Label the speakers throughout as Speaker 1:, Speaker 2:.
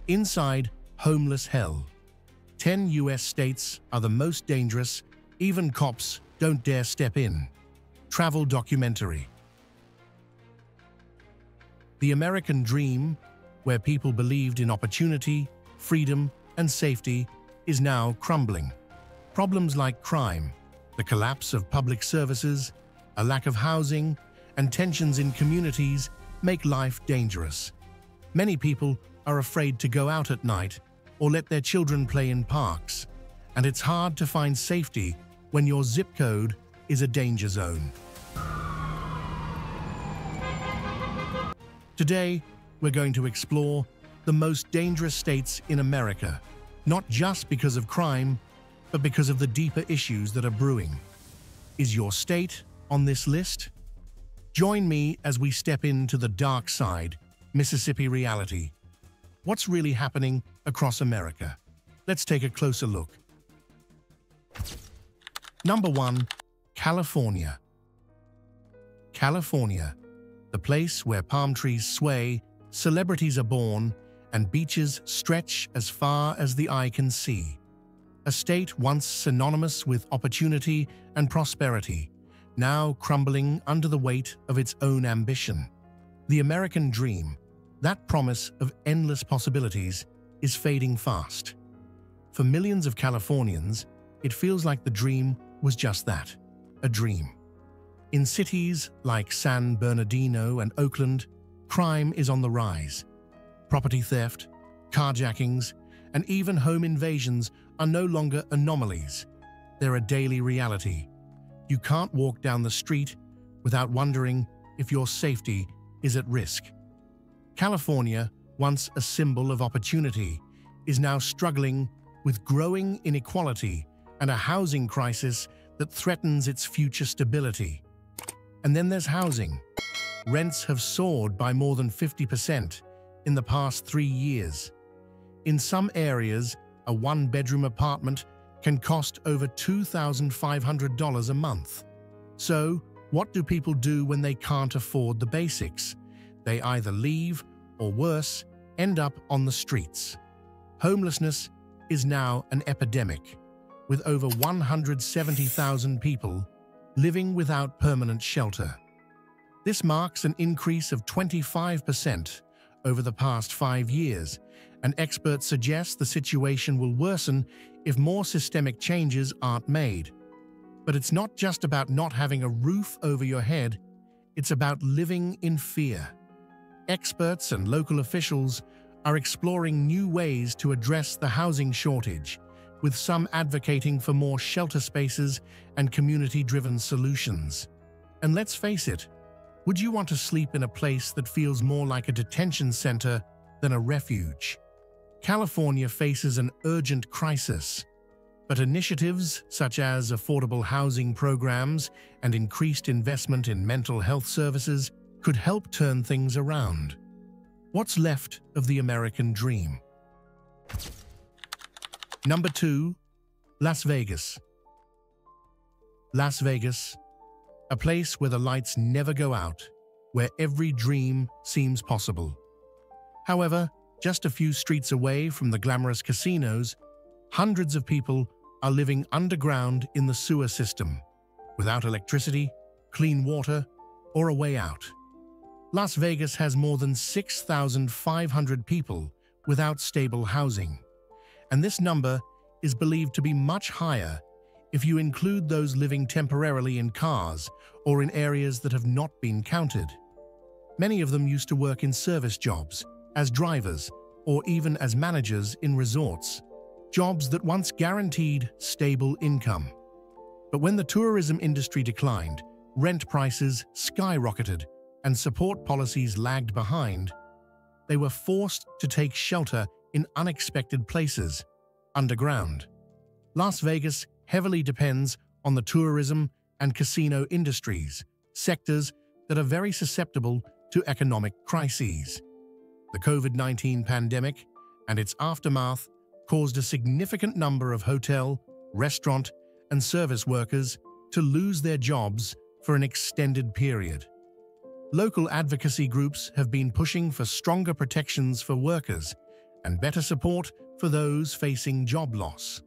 Speaker 1: Inside homeless hell. 10 US states are the most dangerous, even cops don't dare step in. Travel documentary. The American dream, where people believed in opportunity, freedom, and safety, is now crumbling. Problems like crime, the collapse of public services, a lack of housing, and tensions in communities make life dangerous. Many people are afraid to go out at night or let their children play in parks, and it's hard to find safety when your zip code is a danger zone. Today, we're going to explore the most dangerous states in America, not just because of crime, but because of the deeper issues that are brewing. Is your state on this list? Join me as we step into the dark side, Mississippi reality. What's really happening across America? Let's take a closer look. Number 1. California. California, the place where palm trees sway, celebrities are born, and beaches stretch as far as the eye can see. A state once synonymous with opportunity and prosperity, now crumbling under the weight of its own ambition. The American dream, that promise of endless possibilities, is fading fast. For millions of Californians, it feels like the dream was just that, a dream. In cities like San Bernardino and Oakland, crime is on the rise. Property theft, carjackings, and even home invasions are no longer anomalies. They're a daily reality. You can't walk down the street without wondering if your safety is at risk. California, once a symbol of opportunity, is now struggling with growing inequality and a housing crisis that threatens its future stability. And then there's housing. Rents have soared by more than 50% in the past 3 years. In some areas, a one-bedroom apartment can cost over $2,500 a month. So, what do people do when they can't afford the basics? They either leave, or worse, end up on the streets. Homelessness is now an epidemic, with over 170,000 people living without permanent shelter. This marks an increase of 25% over the past 5 years, and experts suggest the situation will worsen if more systemic changes aren't made. But it's not just about not having a roof over your head, it's about living in fear. Experts and local officials are exploring new ways to address the housing shortage, with some advocating for more shelter spaces and community-driven solutions. And let's face it, would you want to sleep in a place that feels more like a detention center than a refuge? California faces an urgent crisis, but initiatives such as affordable housing programs and increased investment in mental health services could help turn things around. What's left of the American dream? Number 2. Las Vegas. Las Vegas, a place where the lights never go out, where every dream seems possible. However, just a few streets away from the glamorous casinos, hundreds of people are living underground in the sewer system, without electricity, clean water, or a way out. Las Vegas has more than 6,500 people without stable housing, and this number is believed to be much higher if you include those living temporarily in cars or in areas that have not been counted. Many of them used to work in service jobs, as drivers, or even as managers in resorts, jobs that once guaranteed stable income. But when the tourism industry declined, rent prices skyrocketed, and support policies lagged behind, they were forced to take shelter in unexpected places, underground. Las Vegas heavily depends on the tourism and casino industries, sectors that are very susceptible to economic crises. The COVID-19 pandemic and its aftermath caused a significant number of hotel, restaurant, and service workers to lose their jobs for an extended period. Local advocacy groups have been pushing for stronger protections for workers, and better support for those facing job loss.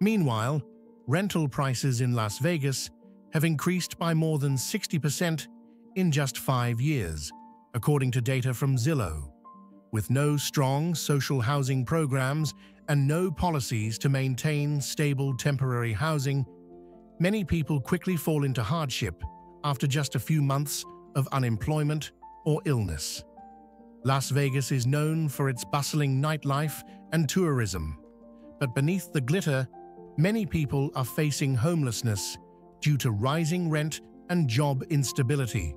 Speaker 1: Meanwhile, rental prices in Las Vegas have increased by more than 60% in just 5 years, according to data from Zillow. With no strong social housing programs and no policies to maintain stable temporary housing, many people quickly fall into hardship after just a few months of unemployment or illness. Las Vegas is known for its bustling nightlife and tourism, but beneath the glitter, many people are facing homelessness due to rising rent and job instability.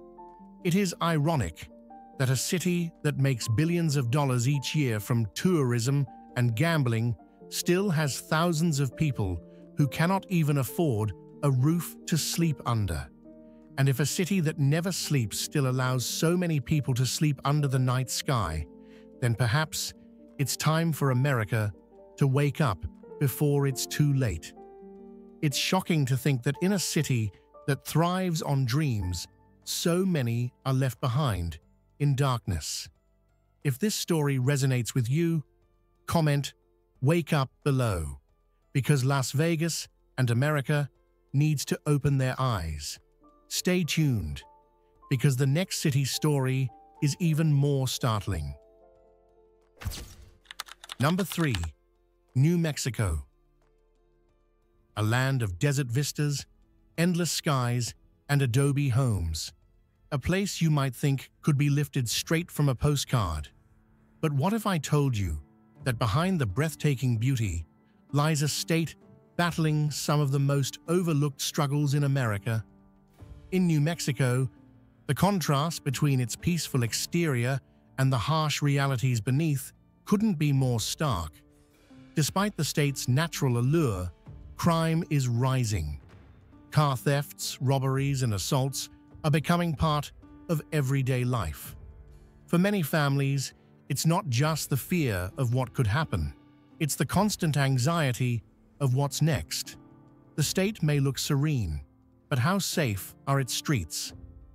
Speaker 1: It is ironic that a city that makes billions of dollars each year from tourism and gambling still has thousands of people who cannot even afford a roof to sleep under. And if a city that never sleeps still allows so many people to sleep under the night sky, then perhaps it's time for America to wake up before it's too late. It's shocking to think that in a city that thrives on dreams, so many are left behind in darkness. If this story resonates with you, comment "Wake Up" below, because Las Vegas and America needs to open their eyes. Stay tuned, because the next city story is even more startling. Number 3. New Mexico. A land of desert vistas, endless skies, and adobe homes. A place you might think could be lifted straight from a postcard. But what if I told you that behind the breathtaking beauty lies a state battling some of the most overlooked struggles in America? In New Mexico, the contrast between its peaceful exterior and the harsh realities beneath couldn't be more stark. Despite the state's natural allure, crime is rising. Car thefts, robberies, and assaults are becoming part of everyday life. For many families, it's not just the fear of what could happen. It's the constant anxiety of what's next. The state may look serene, but how safe are its streets?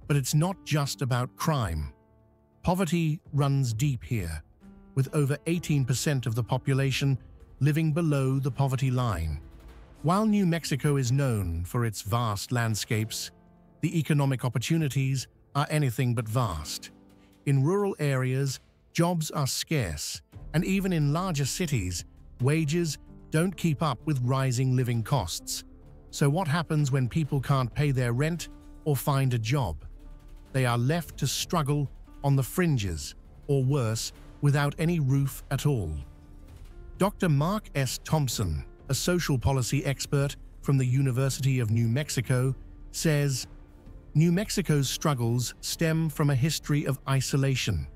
Speaker 1: But it's not just about crime. Poverty runs deep here, with over 18% of the population living below the poverty line. While New Mexico is known for its vast landscapes, the economic opportunities are anything but vast. In rural areas, jobs are scarce, and even in larger cities, wages don't keep up with rising living costs. So what happens when people can't pay their rent or find a job? They are left to struggle on the fringes, or worse, without any roof at all. Dr. Mark S. Thompson, a social policy expert from the University of New Mexico, says, New Mexico's struggles stem from a history of isolation.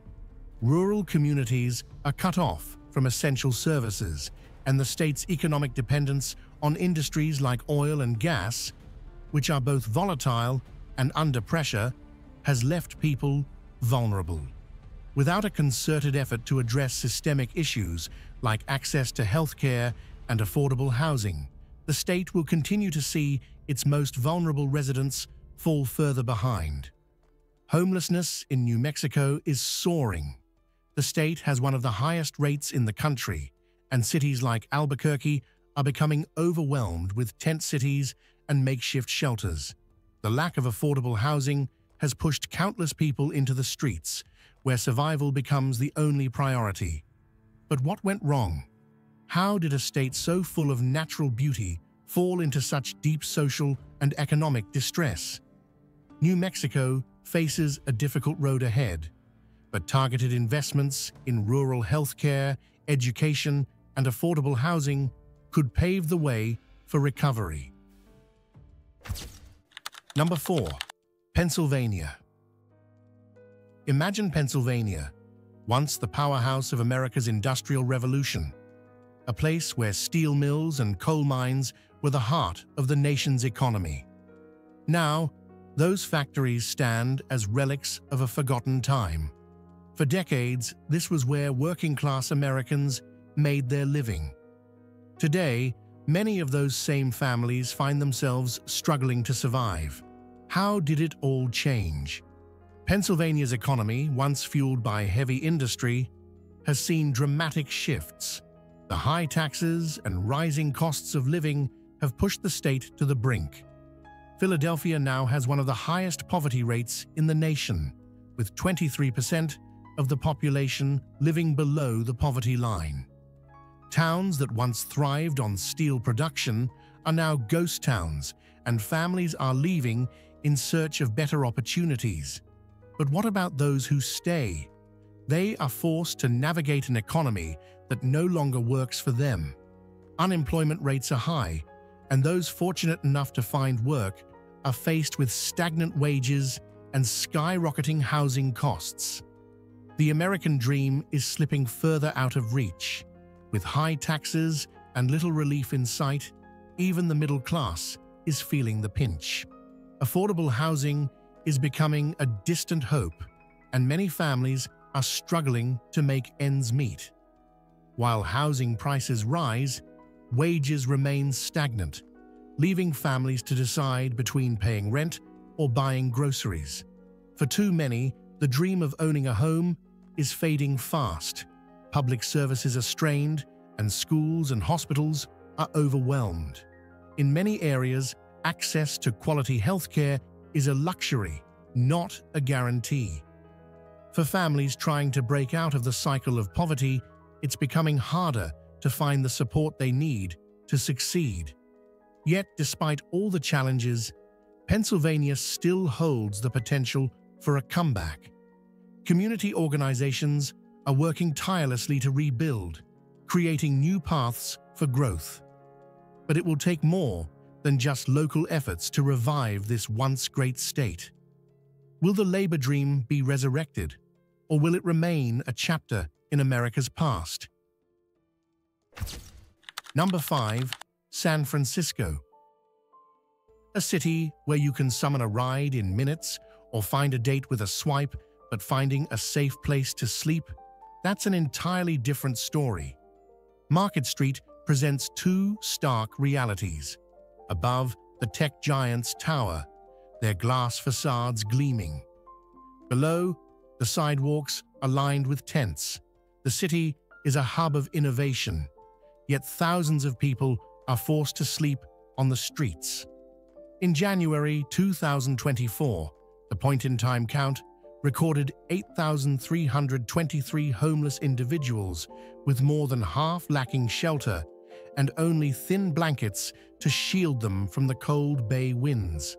Speaker 1: Rural communities are cut off from essential services, and the state's economic dependence on industries like oil and gas, which are both volatile and under pressure, has left people vulnerable. Without a concerted effort to address systemic issues like access to healthcare and affordable housing, the state will continue to see its most vulnerable residents fall further behind. Homelessness in New Mexico is soaring. The state has one of the highest rates in the country, and cities like Albuquerque are becoming overwhelmed with tent cities and makeshift shelters. The lack of affordable housing has pushed countless people into the streets, where survival becomes the only priority. But what went wrong? How did a state so full of natural beauty fall into such deep social and economic distress? New Mexico faces a difficult road ahead, but targeted investments in rural healthcare, education, and affordable housing could pave the way for recovery. Number 4. Pennsylvania. Imagine Pennsylvania, once the powerhouse of America's Industrial Revolution, a place where steel mills and coal mines were the heart of the nation's economy. Now, those factories stand as relics of a forgotten time. For decades, this was where working-class Americans made their living. Today, many of those same families find themselves struggling to survive. How did it all change? Pennsylvania's economy, once fueled by heavy industry, has seen dramatic shifts. The high taxes and rising costs of living have pushed the state to the brink. Philadelphia now has one of the highest poverty rates in the nation, with 23% of the population living below the poverty line. Towns that once thrived on steel production are now ghost towns, and families are leaving in search of better opportunities. But what about those who stay? They are forced to navigate an economy that no longer works for them. Unemployment rates are high, and those fortunate enough to find work are faced with stagnant wages and skyrocketing housing costs. The American dream is slipping further out of reach. With high taxes and little relief in sight, even the middle class is feeling the pinch. Affordable housing is becoming a distant hope, and many families are struggling to make ends meet. While housing prices rise, wages remain stagnant, leaving families to decide between paying rent or buying groceries. For too many, the dream of owning a home is fading fast. Public services are strained, and schools and hospitals are overwhelmed. In many areas, access to quality healthcare is a luxury, not a guarantee. For families trying to break out of the cycle of poverty, it's becoming harder to find the support they need to succeed. Yet, despite all the challenges, Pennsylvania still holds the potential for a comeback. Community organizations are working tirelessly to rebuild, creating new paths for growth. But it will take more than just local efforts to revive this once great state. Will the labor dream be resurrected, or will it remain a chapter in America's past? Number 5. San Francisco. A city where you can summon a ride in minutes or find a date with a swipe, but finding a safe place to sleep, that's an entirely different story. Market Street presents two stark realities. Above, the tech giant's tower, their glass facades gleaming. Below, the sidewalks are lined with tents. The city is a hub of innovation, yet thousands of people are forced to sleep on the streets. In January 2024, the point-in-time count recorded 8,323 homeless individuals, with more than half lacking shelter and only thin blankets to shield them from the cold bay winds.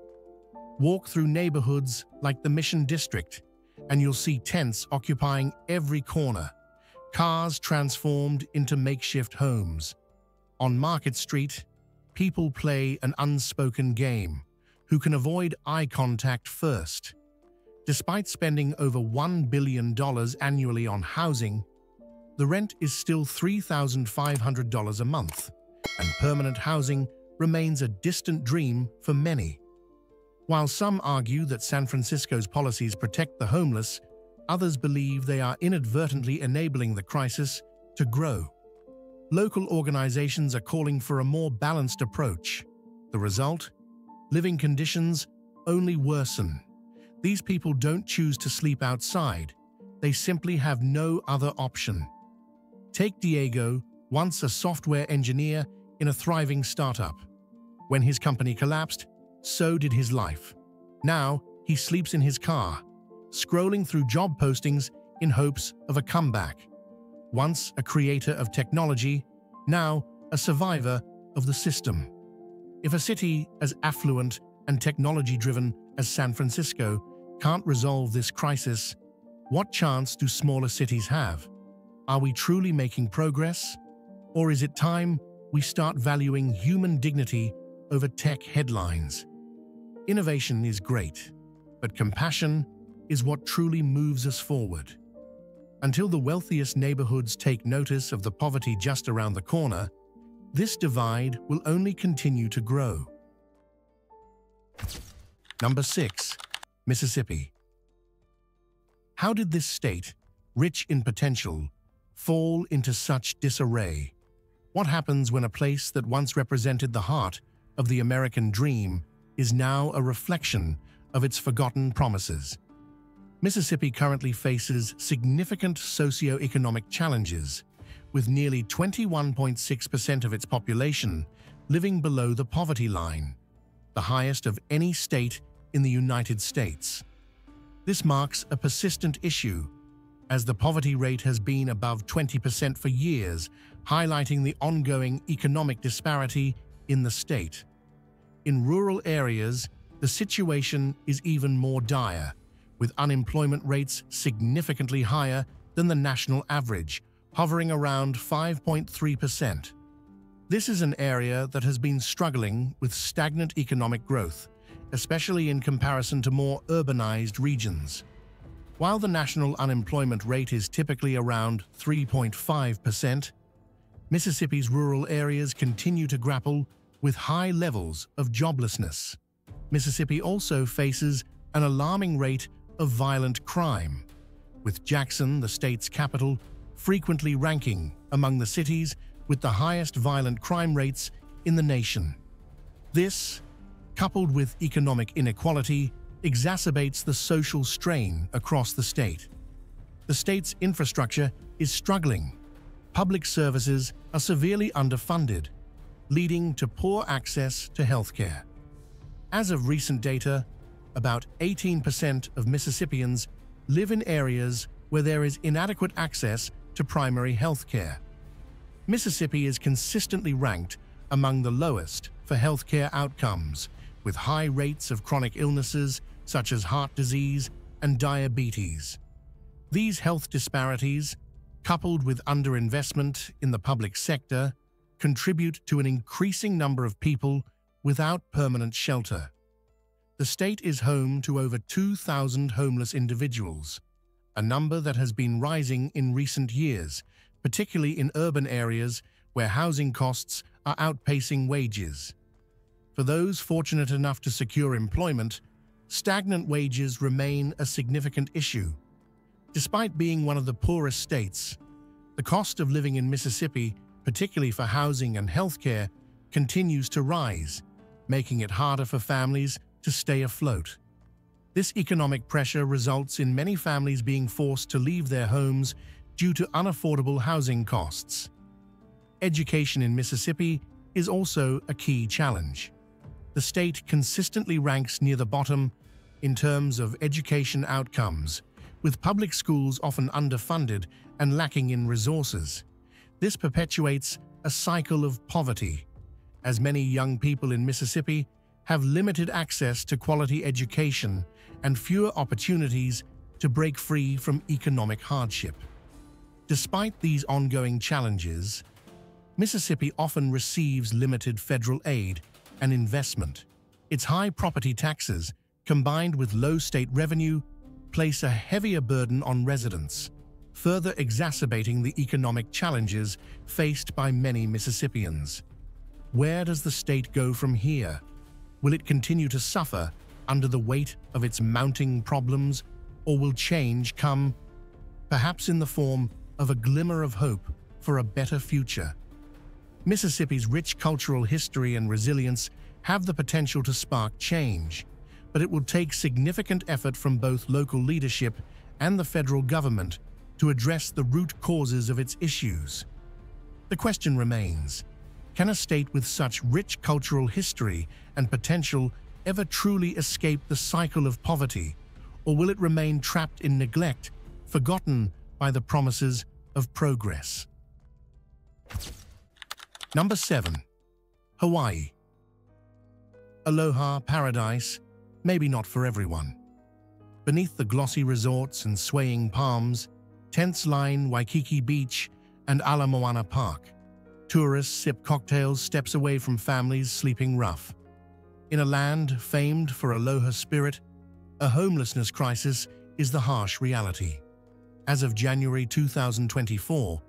Speaker 1: Walk through neighborhoods like the Mission District, and you'll see tents occupying every corner, cars transformed into makeshift homes. On Market Street, people play an unspoken game: who can avoid eye contact first. Despite spending over $1 billion annually on housing, the rent is still $3,500 a month, and permanent housing remains a distant dream for many. While some argue that San Francisco's policies protect the homeless, others believe they are inadvertently enabling the crisis to grow. Local organizations are calling for a more balanced approach. The result? Living conditions only worsen. These people don't choose to sleep outside. They simply have no other option. Take Diego, once a software engineer in a thriving startup. When his company collapsed, so did his life. Now, he sleeps in his car, scrolling through job postings in hopes of a comeback. Once a creator of technology, now a survivor of the system. If a city as affluent and technology-driven as San Francisco can't resolve this crisis, what chance do smaller cities have? Are we truly making progress? Or is it time we start valuing human dignity over tech headlines? Innovation is great, but compassion is what truly moves us forward. Until the wealthiest neighborhoods take notice of the poverty just around the corner, this divide will only continue to grow. Number 6. Mississippi. How did this state, rich in potential, fall into such disarray? What happens when a place that once represented the heart of the American dream is now a reflection of its forgotten promises? Mississippi currently faces significant socio-economic challenges, with nearly 21.6% of its population living below the poverty line, the highest of any state in the United States. This marks a persistent issue, as the poverty rate has been above 20% for years, highlighting the ongoing economic disparity in the state. In rural areas, the situation is even more dire, with unemployment rates significantly higher than the national average, hovering around 5.3%. This is an area that has been struggling with stagnant economic growth, especially in comparison to more urbanized regions. While the national unemployment rate is typically around 3.5%, Mississippi's rural areas continue to grapple with high levels of joblessness. Mississippi also faces an alarming rate of violent crime, with Jackson, the state's capital, frequently ranking among the cities with the highest violent crime rates in the nation. This, coupled with economic inequality, exacerbates the social strain across the state. The state's infrastructure is struggling. Public services are severely underfunded, leading to poor access to healthcare. As of recent data, about 18% of Mississippians live in areas where there is inadequate access to primary healthcare. Mississippi is consistently ranked among the lowest for healthcare outcomes, with high rates of chronic illnesses such as heart disease and diabetes. These health disparities, coupled with underinvestment in the public sector, contribute to an increasing number of people without permanent shelter. The state is home to over 2,000 homeless individuals, a number that has been rising in recent years, particularly in urban areas where housing costs are outpacing wages. For those fortunate enough to secure employment, stagnant wages remain a significant issue. Despite being one of the poorest states, the cost of living in Mississippi, particularly for housing and healthcare, continues to rise, making it harder for families to stay afloat. This economic pressure results in many families being forced to leave their homes due to unaffordable housing costs. Education in Mississippi is also a key challenge. The state consistently ranks near the bottom in terms of education outcomes, with public schools often underfunded and lacking in resources. This perpetuates a cycle of poverty, as many young people in Mississippi have limited access to quality education and fewer opportunities to break free from economic hardship. Despite these ongoing challenges, Mississippi often receives limited federal aid and investment. Its high property taxes, combined with low state revenue, place a heavier burden on residents, further exacerbating the economic challenges faced by many Mississippians. Where does the state go from here? Will it continue to suffer under the weight of its mounting problems, or will change come, perhaps in the form of a glimmer of hope for a better future? Mississippi's rich cultural history and resilience have the potential to spark change, but it will take significant effort from both local leadership and the federal government to address the root causes of its issues. The question remains, can a state with such rich cultural history and potential ever truly escape the cycle of poverty, or will it remain trapped in neglect, forgotten by the promises of progress? Number 7. Hawaii. Aloha paradise, maybe not for everyone. Beneath the glossy resorts and swaying palms, tents line Waikiki Beach and Ala Moana Park. Tourists sip cocktails steps away from families sleeping rough. In a land famed for aloha spirit, a homelessness crisis is the harsh reality. As of January 2024,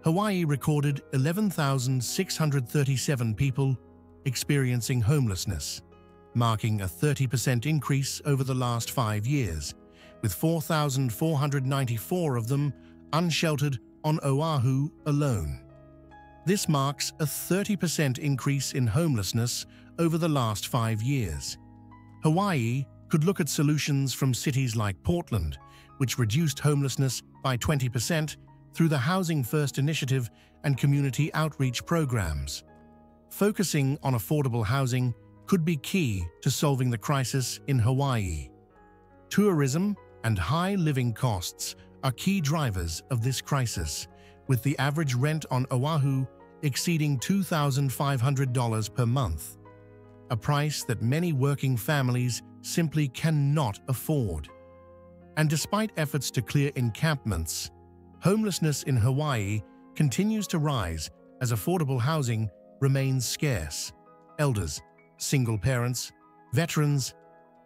Speaker 1: Hawaii recorded 11,637 people experiencing homelessness, marking a 30% increase over the last 5 years, with 4,494 of them unsheltered on Oahu alone. This marks a 30% increase in homelessness over the last 5 years. Hawaii, could look at solutions from cities like Portland, which reduced homelessness by 20% through the Housing First initiative and community outreach programs. Focusing on affordable housing could be key to solving the crisis in Hawaii. Tourism and high living costs are key drivers of this crisis, with the average rent on Oahu exceeding $2,500 per month, a price that many working families simply cannot afford. And despite efforts to clear encampments, homelessness in Hawaii continues to rise as affordable housing remains scarce. Elders, single parents, veterans,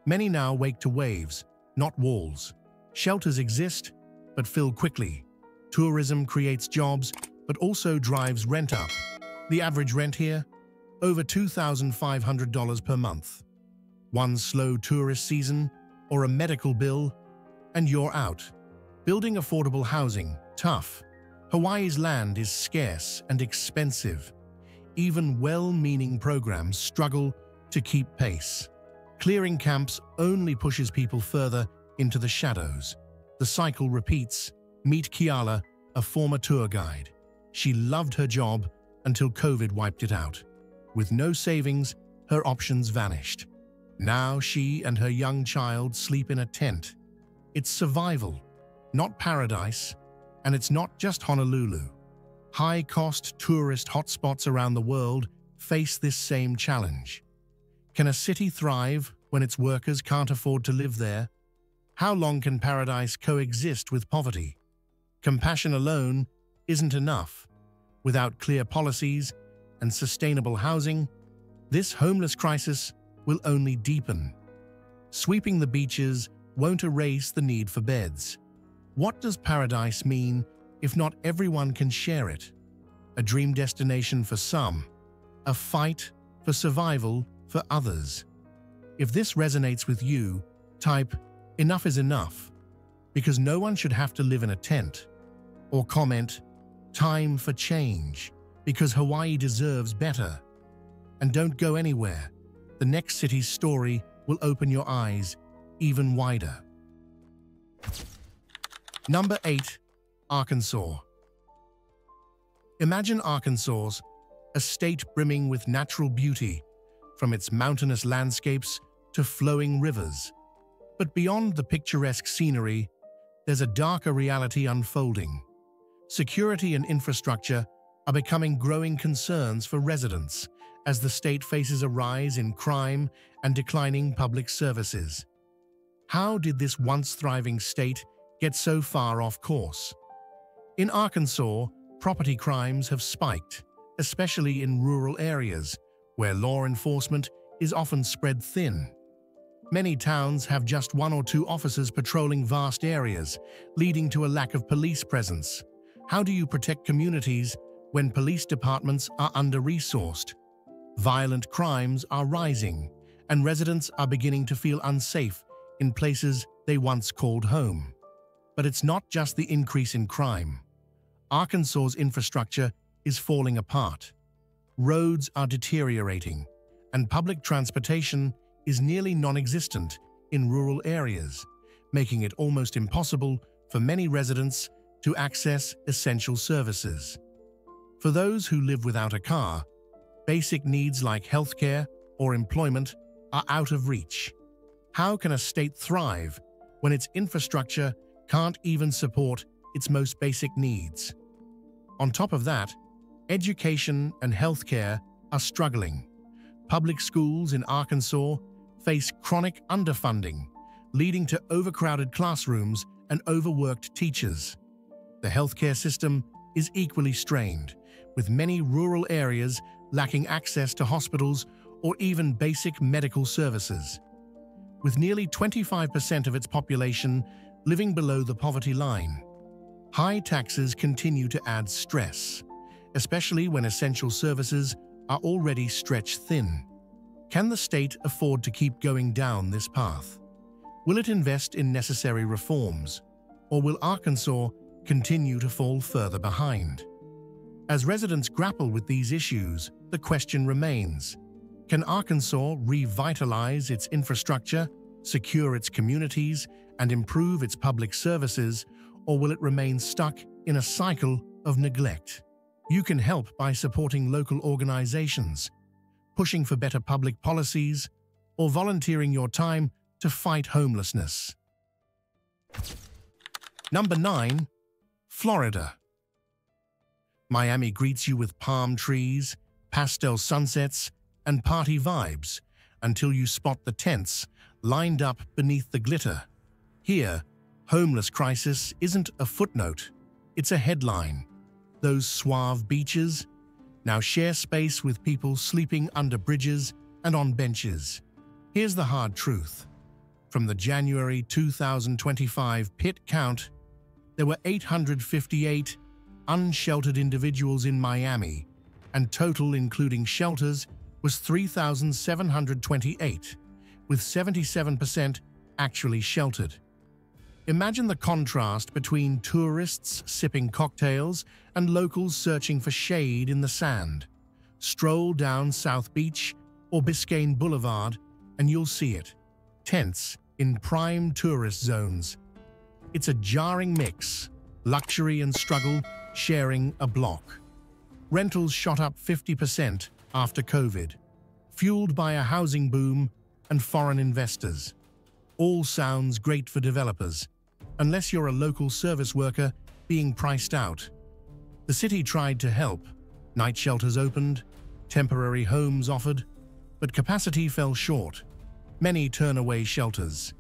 Speaker 1: many now wake to waves, not walls. Shelters exist, but fill quickly. Tourism creates jobs, but also drives rent up. The average rent here? Over $2,500 per month. One slow tourist season or a medical bill, and you're out. Building affordable housing, tough. Hawaii's land is scarce and expensive. Even well-meaning programs struggle to keep pace. Clearing camps only pushes people further into the shadows. The cycle repeats. Meet Kiala, a former tour guide. She loved her job until COVID wiped it out. With no savings, her options vanished. Now she and her young child sleep in a tent. It's survival, not paradise, and it's not just Honolulu. High-cost tourist hotspots around the world face this same challenge. Can a city thrive when its workers can't afford to live there? How long can paradise coexist with poverty? Compassion alone isn't enough. Without clear policies and sustainable housing, this homeless crisis will only deepen. Sweeping the beaches won't erase the need for beds. What does paradise mean if not everyone can share it? A dream destination for some, a fight for survival for others. If this resonates with you, type "Enough is enough," because no one should have to live in a tent. Or comment "Time for change," because Hawaii deserves better. And don't go anywhere. The next city's story will open your eyes even wider. Number 8. Arkansas. Imagine Arkansas, a state brimming with natural beauty, from its mountainous landscapes to flowing rivers. But beyond the picturesque scenery, there's a darker reality unfolding. Security and infrastructure are becoming growing concerns for residents as the state faces a rise in crime and declining public services. How did this once thriving state get so far off course? In Arkansas, property crimes have spiked, especially in rural areas, where law enforcement is often spread thin. Many towns have just 1 or 2 officers patrolling vast areas, leading to a lack of police presence. How do you protect communities when police departments are under-resourced? Violent crimes are rising, and residents are beginning to feel unsafe in places they once called home. But it's not just the increase in crime. Arkansas's infrastructure is falling apart. Roads are deteriorating, and public transportation is nearly non-existent in rural areas, making it almost impossible for many residents to access essential services. For those who live without a car, basic needs like healthcare or employment are out of reach. How can a state thrive when its infrastructure can't even support its most basic needs? On top of that, education and healthcare are struggling. Public schools in Arkansas face chronic underfunding, leading to overcrowded classrooms and overworked teachers. The healthcare system is equally strained, with many rural areas lacking access to hospitals or even basic medical services. With nearly 25% of its population living below the poverty line, high taxes continue to add stress, especially when essential services are already stretched thin. Can the state afford to keep going down this path? Will it invest in necessary reforms, or will Arkansas continue to fall further behind? As residents grapple with these issues, the question remains: can Arkansas revitalize its infrastructure secure its communities, and improve its public services, or will it remain stuck in a cycle of neglect? You can help by supporting local organizations, pushing for better public policies, or volunteering your time to fight homelessness. Number 9. Florida. Miami greets you with palm trees, pastel sunsets, and party vibes until you spot the tents lined up beneath the glitter. Here, homeless crisis isn't a footnote, it's a headline. Those suave beaches now share space with people sleeping under bridges and on benches. Here's the hard truth. From the January 2025 pit count, there were 858 unsheltered individuals in Miami, and total including shelters was 3,728, with 77% actually sheltered. Imagine the contrast between tourists sipping cocktails and locals searching for shade in the sand. Stroll down South Beach or Biscayne Boulevard and you'll see it. Tents in prime tourist zones. It's a jarring mix, luxury and struggle sharing a block. Rentals shot up 50% after COVID, fueled by a housing boom and foreign investors. All sounds great for developers, unless you're a local service worker being priced out. The city tried to help. Night shelters opened, temporary homes offered, but capacity fell short. Many turn away shelters.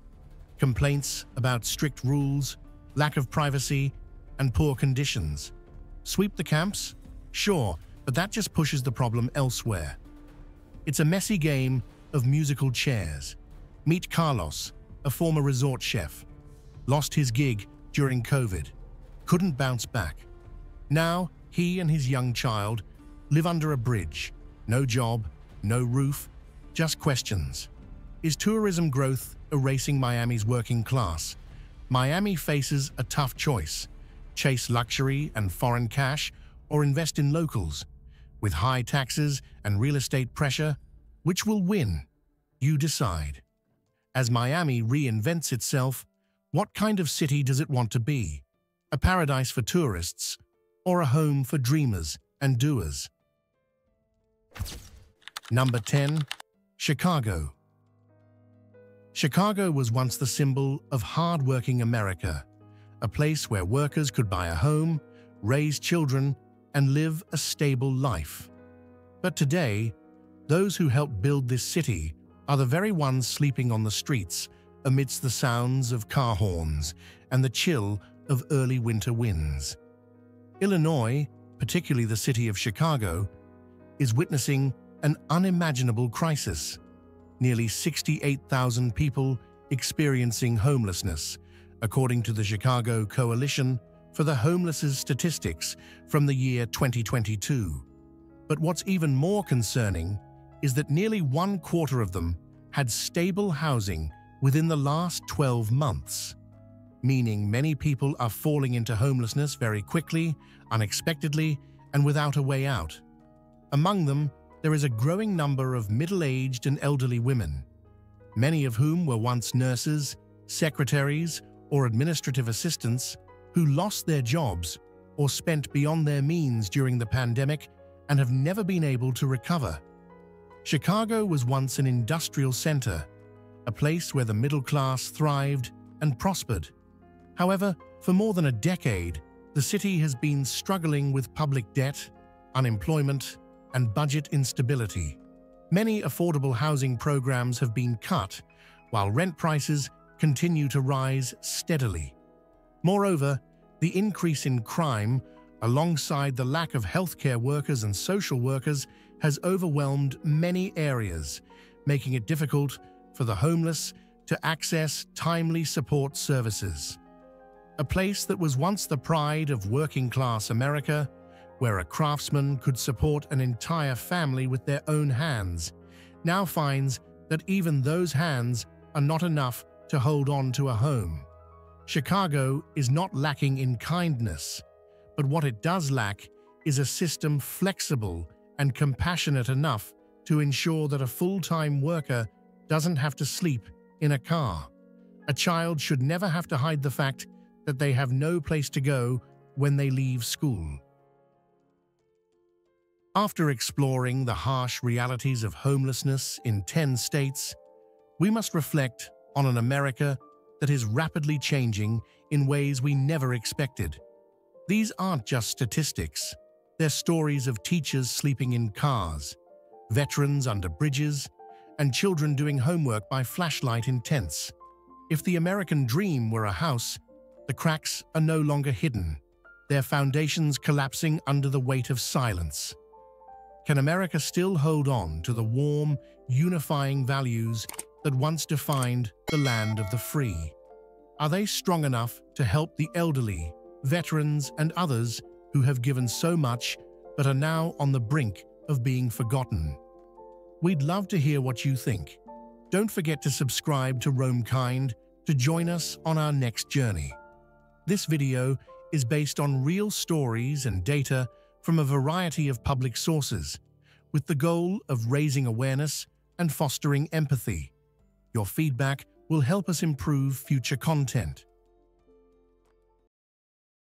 Speaker 1: Complaints about strict rules, lack of privacy, and poor conditions. Sweep the camps? Sure, but that just pushes the problem elsewhere. It's a messy game of musical chairs. Meet Carlos, a former resort chef. Lost his gig during COVID. Couldn't bounce back. Now, he and his young child live under a bridge. No job, no roof, just questions. Is tourism growth erasing Miami's working class? Miami faces a tough choice. Chase luxury and foreign cash or invest in locals. With high taxes and real estate pressure, which will win? You decide. As Miami reinvents itself, what kind of city does it want to be? A paradise for tourists or a home for dreamers and doers? Number 10. Chicago. Chicago was once the symbol of hard-working America, a place where workers could buy a home, raise children, and live a stable life. But today, those who helped build this city are the very ones sleeping on the streets amidst the sounds of car horns and the chill of early winter winds. Illinois, particularly the city of Chicago, is witnessing an unimaginable crisis. Nearly 68,000 people experiencing homelessness, according to the Chicago Coalition for the Homeless's statistics from the year 2022. But what's even more concerning is that nearly 1/4 of them had stable housing within the last 12 months, meaning many people are falling into homelessness very quickly, unexpectedly, and without a way out. Among them, there is a growing number of middle-aged and elderly women, many of whom were once nurses, secretaries, or administrative assistants who lost their jobs or spent beyond their means during the pandemic and have never been able to recover. Chicago was once an industrial center, a place where the middle class thrived and prospered. However, for more than a decade, the city has been struggling with public debt, unemployment, and budget instability. Many affordable housing programs have been cut, while rent prices continue to rise steadily. Moreover, the increase in crime, alongside the lack of healthcare workers and social workers, has overwhelmed many areas, making it difficult for the homeless to access timely support services. A place that was once the pride of working-class America, where a craftsman could support an entire family with their own hands, now finds that even those hands are not enough to hold on to a home. Chicago is not lacking in kindness, but what it does lack is a system flexible and compassionate enough to ensure that a full-time worker doesn't have to sleep in a car. A child should never have to hide the fact that they have no place to go when they leave school. After exploring the harsh realities of homelessness in 10 states, we must reflect on an America that is rapidly changing in ways we never expected. These aren't just statistics. They're stories of teachers sleeping in cars, veterans under bridges, and children doing homework by flashlight in tents. If the American dream were a house, the cracks are no longer hidden, their foundations collapsing under the weight of silence. Can America still hold on to the warm, unifying values that once defined the land of the free? Are they strong enough to help the elderly, veterans, and others who have given so much but are now on the brink of being forgotten? We'd love to hear what you think. Don't forget to subscribe to Roam Kind to join us on our next journey. This video is based on real stories and data from a variety of public sources, with the goal of raising awareness and fostering empathy. Your feedback will help us improve future content.